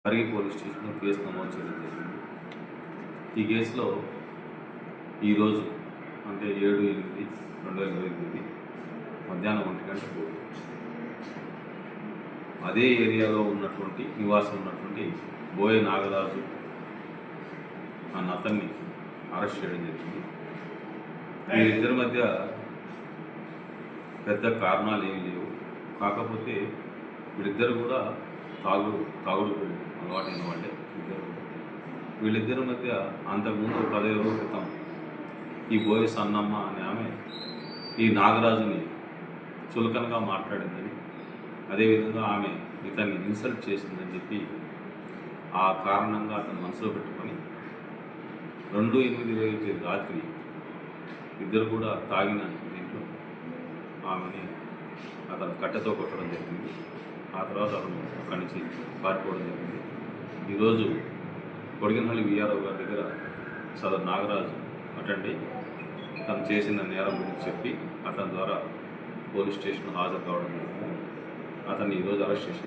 Parigi police స్టేషన్లో case నమోదు చేయడం జరిగింది. ఈ కేసులో ఈరోజు అంటే 7/8/2028 మధ్యాహ్నం 1 గంటకు అదే ఏరియాలో నివాసం ఉన్నటువంటి బోయ నాగరాజు అన్న అతన్ని అరెస్ట్ చేయడం జరిగింది. వీరిద్దరి మధ్య పెద్ద కారణాలు ఏమీ లేవు. కాకపోతే వీళ్ళిద్దరు కూడా తాగుడు అలవాటైన వాళ్ళే ఇద్దరు. వీళ్ళిద్దరి మధ్య అంతకుముందు 15 రోజుల క్రితం ఈ బోయ సన్నమ్మ అనే ఆమె ఈ నాగరాజుని చులకనగా మాట్లాడిందని, అదేవిధంగా ఆమె ఇతన్ని ఇన్సల్ట్ చేసిందని చెప్పి ఆ కారణంగా అతను మనసులో పెట్టుకొని 2/8/20 రాత్రి ఇద్దరు కూడా తాగిన దీంట్లో ఆమెని అతను కట్టెతో కొట్టడం జరిగింది. ఆ తర్వాత అతను అక్కడి నుంచి పారిపోవడం జరిగింది. ఈరోజు కొడిగినహల్లి వీఆర్ఓ గారి దగ్గర సదరు నాగరాజు అటెండ్ అయ్యి తను చేసిన నేరం గురించి చెప్పి అతని ద్వారా పోలీస్ స్టేషన్ హాజరు కావడం జరిగింది. అతన్ని ఈరోజు అరెస్ట్ చేసి